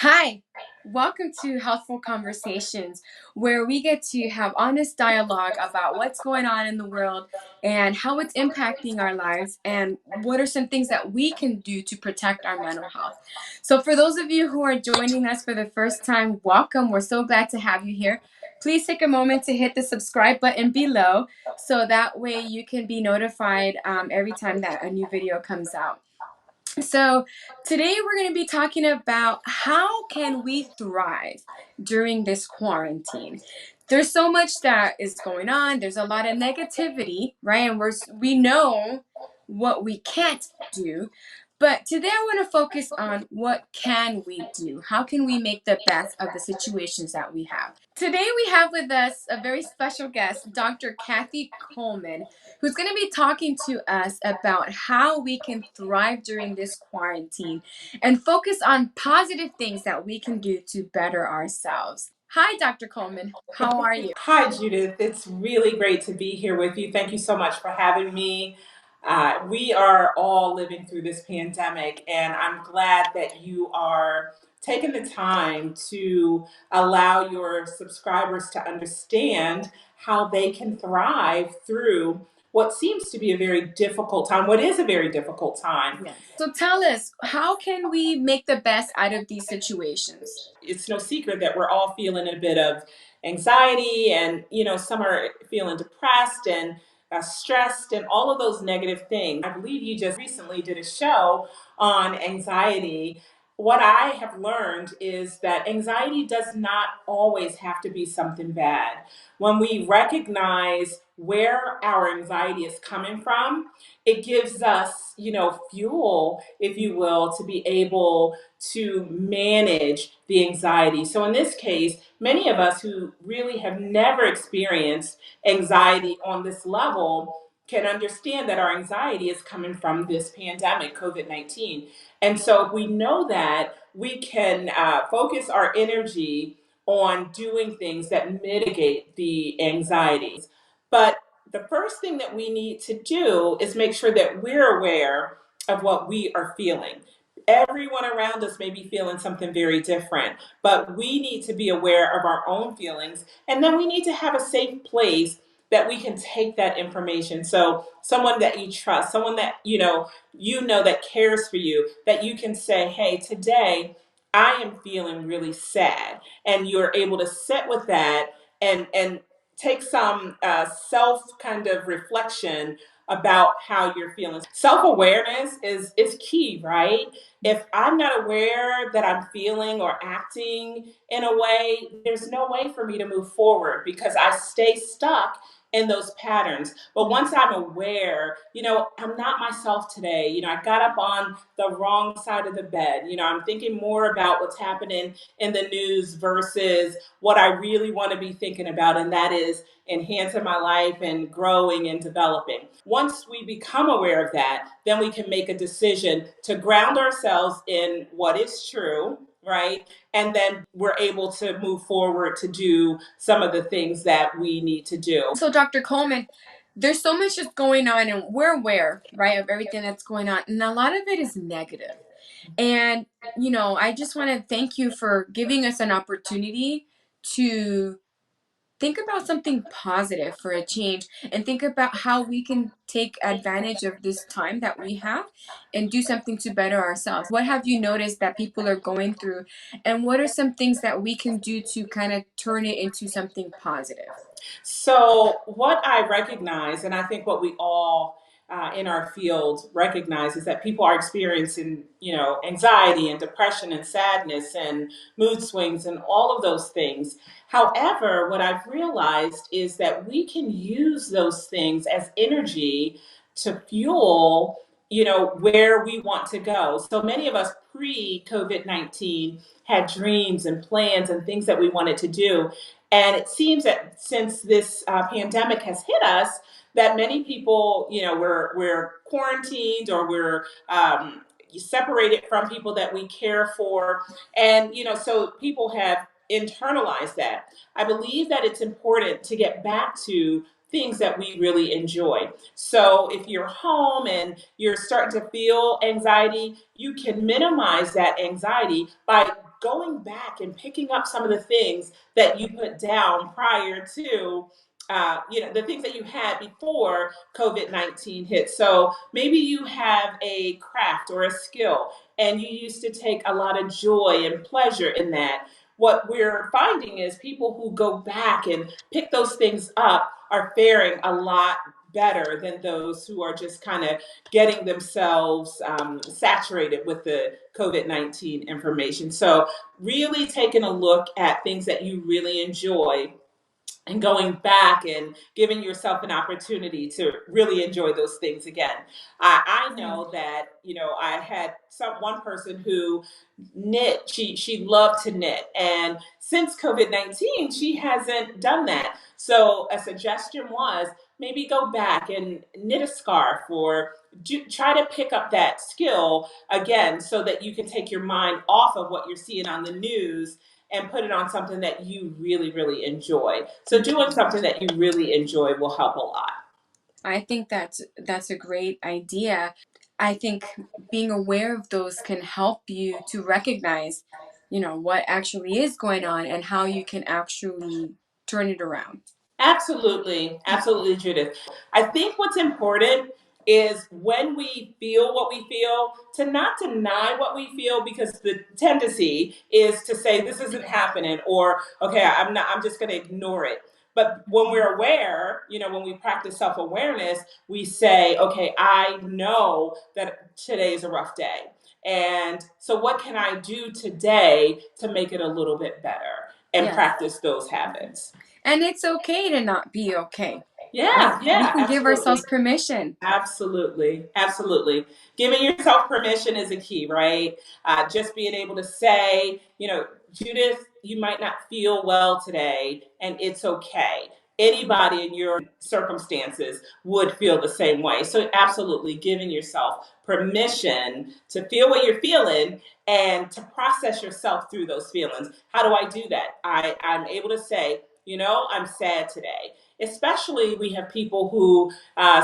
Hi, welcome to Healthful Conversations, where we get to have honest dialogue about what's going on in the world and how it's impacting our lives, and what are some things that we can do to protect our mental health. So, for those of you who are joining us for the first time, welcome. We're so glad to have you here. Please take a moment to hit the subscribe button below so that way you can be notified every time that a new video comes out. So today we're going to be talking about how can we thrive during this quarantine. There's so much that is going on. There's a lot of negativity, right? And we know what we can't do. But today I want to focus on what can we do? How can we make the best of the situations that we have? Today we have with us a very special guest, Dr. Cathy Coleman, who's going to be talking to us about how we can thrive during this quarantine and focus on positive things that we can do to better ourselves. Hi, Dr. Coleman. How are you? Hi, Judith. It's really great to be here with you. Thank you so much for having me. We are all living through this pandemic, and I'm glad that you are taking the time to allow your subscribers to understand how they can thrive through what seems to be a very difficult time, what is a very difficult time. Yes. So tell us, how can we make the best out of these situations? It's no secret that we're all feeling a bit of anxiety, and some are feeling depressed and stressed and all of those negative things. I believe you just recently did a show on anxiety. What I have learned is that anxiety does not always have to be something bad. When we recognize where our anxiety is coming from, it gives us, fuel, if you will, to be able to manage the anxiety. So, in this case, many of us who really have never experienced anxiety on this level can understand that our anxiety is coming from this pandemic, COVID 19. And so, if we know that, we can focus our energy on doing things that mitigate the anxieties. But the first thing that we need to do is make sure that we're aware of what we are feeling. Everyone around us may be feeling something very different, but we need to be aware of our own feelings. And then we need to have a safe place that we can take that information. So someone that you trust, someone that you know that cares for you, that you can say, hey, today I am feeling really sad. And you're able to sit with that and take some self kind of reflection about how you're feeling. Self-awareness is key, right? If I'm not aware that I'm feeling or acting in a way, there's no way for me to move forward because I stay stuck in those patterns. But once I'm aware, I'm not myself today. I got up on the wrong side of the bed. I'm thinking more about what's happening in the news versus what I really want to be thinking about, and that is enhancing my life and growing and developing. Once we become aware of that, then we can make a decision to ground ourselves in what is true, right? And then we're able to move forward to do some of the things that we need to do. So, Dr. Coleman, there's so much just going on, and we're aware, right, of everything that's going on, and a lot of it is negative. And, I just want to thank you for giving us an opportunity to think about something positive for a change and think about how we can take advantage of this time that we have and do something to better ourselves. What have you noticed that people are going through, and what are some things that we can do to kind of turn it into something positive? So, what I recognize, and I think what we all in our field recognize, is that people are experiencing, anxiety and depression and sadness and mood swings and all of those things. However, what I've realized is that we can use those things as energy to fuel, where we want to go. So many of us pre COVID 19 had dreams and plans and things that we wanted to do. And it seems that since this pandemic has hit us, that many people, we're quarantined, or we're separated from people that we care for, and so people have internalized that. I believe that it's important to get back to things that we really enjoy. So if you're home and you're starting to feel anxiety, you can minimize that anxiety by going back and picking up some of the things that you put down prior to the things that you had before COVID-19 hit. So maybe you have a craft or a skill and you used to take a lot of joy and pleasure in that. What we're finding is people who go back and pick those things up are faring a lot better than those who are just kind of getting themselves saturated with the COVID-19 information. So, really taking a look at things that you really enjoy and going back and giving yourself an opportunity to really enjoy those things again. I know that I had one person who knit. She loved to knit, and since COVID-19, she hasn't done that. So a suggestion was maybe go back and knit a scarf or try to pick up that skill again so that you can take your mind off of what you're seeing on the news and put it on something that you really, really enjoy. So doing something that you really enjoy will help a lot. I think that's a great idea. I think being aware of those can help you to recognize, what actually is going on and how you can actually turn it around. Absolutely. Absolutely, Judith. I think what's important is when we feel what we feel, to not deny what we feel, because the tendency is to say this isn't happening, or okay, I'm just going to ignore it. But when we're aware, when we practice self-awareness, we say, okay, I know that today is a rough day. And so what can I do today to make it a little bit better and Yes. practice those habits? And it's okay to not be okay. Yeah, We yeah, can give absolutely. ourselves permission. Absolutely, absolutely. Giving yourself permission is a key, right? Just being able to say, Judith, you might not feel well today, and it's okay. Anybody in your circumstances would feel the same way. So, absolutely, giving yourself permission to feel what you're feeling and to process yourself through those feelings. How do I do that? I'm able to say, I'm sad today. Especially, we have people who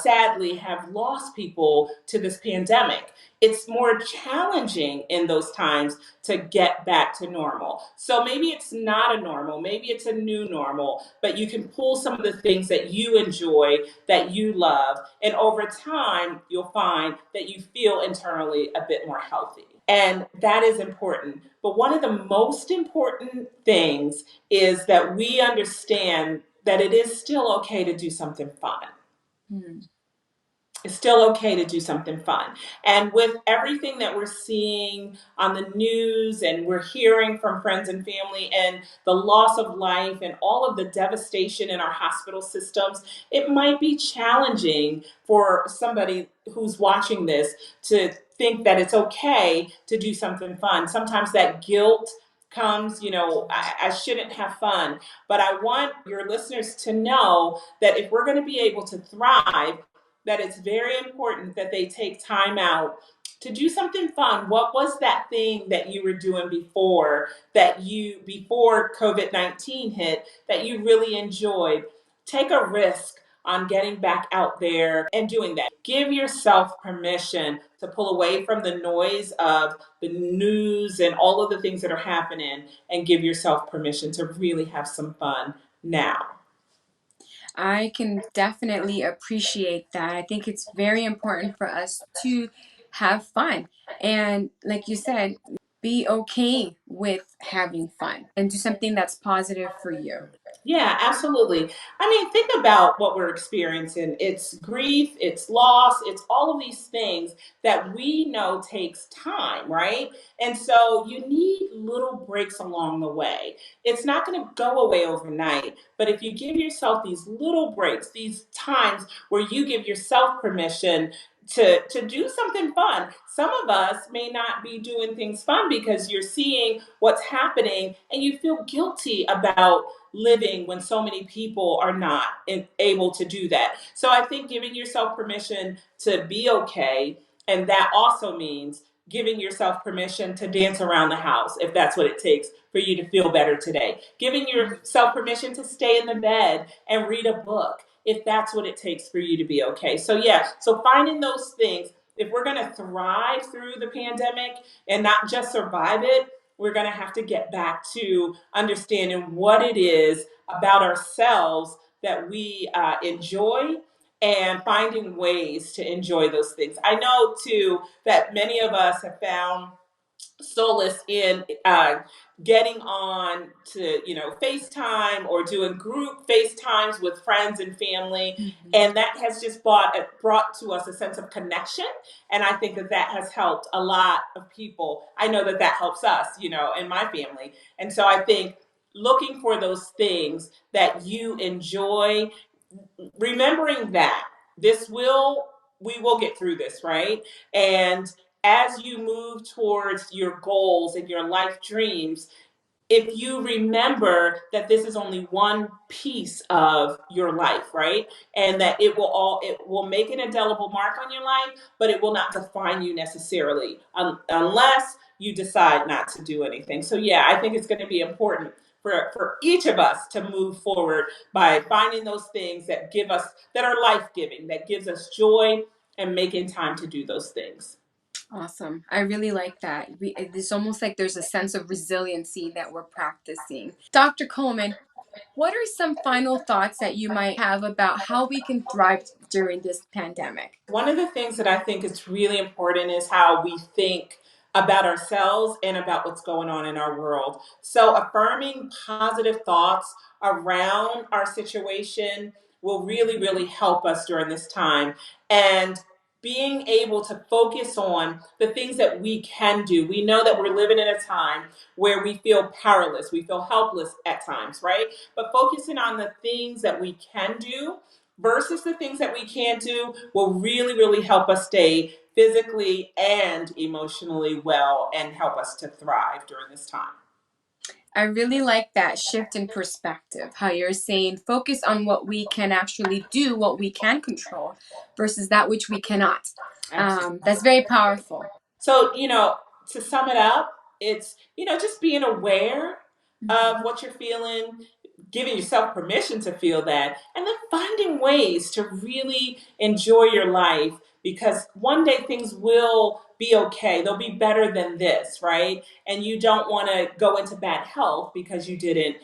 sadly have lost people to this pandemic. It's more challenging in those times to get back to normal. So maybe it's not a normal, maybe it's a new normal, but you can pull some of the things that you enjoy, that you love, and over time, you'll find that you feel internally a bit more healthy. And that is important. But one of the most important things is that we understand that it is still okay to do something fun. Hmm. It's still okay to do something fun. And with everything that we're seeing on the news and we're hearing from friends and family and the loss of life and all of the devastation in our hospital systems, it might be challenging for somebody who's watching this to think that it's okay to do something fun. Sometimes that guilt comes, I shouldn't have fun. But I want your listeners to know that if we're going to be able to thrive, that it's very important that they take time out to do something fun. What was that thing that you were doing before COVID-19 hit that you really enjoyed? Take a risk on getting back out there and doing that. Give yourself permission to pull away from the noise of the news and all of the things that are happening and give yourself permission to really have some fun now. I can definitely appreciate that. I think it's very important for us to have fun. And like you said, be okay with having fun and do something that's positive for you. Yeah, absolutely. I mean, think about what we're experiencing. It's grief, it's loss, it's all of these things that we know takes time, right? And so you need little breaks along the way. It's not going to go away overnight, but if you give yourself these little breaks, these times where you give yourself permission to do something fun. Some of us may not be doing things fun because you're seeing what's happening and you feel guilty about living when so many people are not able to do that. So I think giving yourself permission to be okay, and that also means giving yourself permission to dance around the house if that's what it takes for you to feel better today. Giving yourself permission to stay in the bed and read a book if that's what it takes for you to be okay. So yeah, so finding those things, if we're going to thrive through the pandemic and not just survive it, we're going to have to get back to understanding what it is about ourselves that we enjoy and finding ways to enjoy those things. I know too that many of us have found solace in getting on to FaceTime or doing group FaceTimes with friends and family, and that has just brought to us a sense of connection. And I think that that has helped a lot of people. I know that that helps us, in my family. And so I think looking for those things that you enjoy, remembering that this will we will get through this, right? And as you move towards your goals and your life dreams, if you remember that this is only one piece of your life, right? And that it will make an indelible mark on your life, but it will not define you necessarily unless you decide not to do anything. So yeah, I think it's going to be important for each of us to move forward by finding those things that are life-giving, that gives us joy, and making time to do those things. Awesome. I really like that. It's almost like there's a sense of resiliency that we're practicing. Dr. Coleman, what are some final thoughts that you might have about how we can thrive during this pandemic? One of the things that I think is really important is how we think about ourselves and about what's going on in our world. So, affirming positive thoughts around our situation will really, really help us during this time. And being able to focus on the things that we can do. We know that we're living in a time where we feel powerless, we feel helpless at times, right? But focusing on the things that we can do versus the things that we can't do will really, really help us stay physically and emotionally well and help us to thrive during this time. I really like that shift in perspective, how you're saying focus on what we can actually do, what we can control, versus that which we cannot. Absolutely. That's very powerful. So, to sum it up, it's, just being aware of Mhm. what you're feeling, giving yourself permission to feel that, and then finding ways to really enjoy your life because one day things will be okay. They'll be better than this, right? And you don't want to go into bad health because you didn't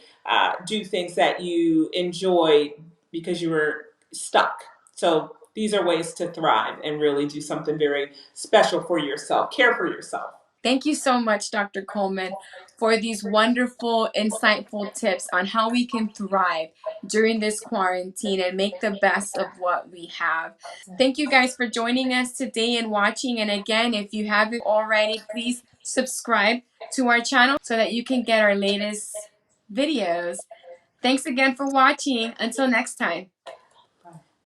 do things that you enjoyed because you were stuck. So these are ways to thrive and really do something very special for yourself, care for yourself. Thank you so much, Dr. Coleman, for these wonderful, insightful tips on how we can thrive during this quarantine and make the best of what we have. Thank you guys for joining us today and watching. And again, if you haven't already, please subscribe to our channel so that you can get our latest videos. Thanks again for watching. Until next time.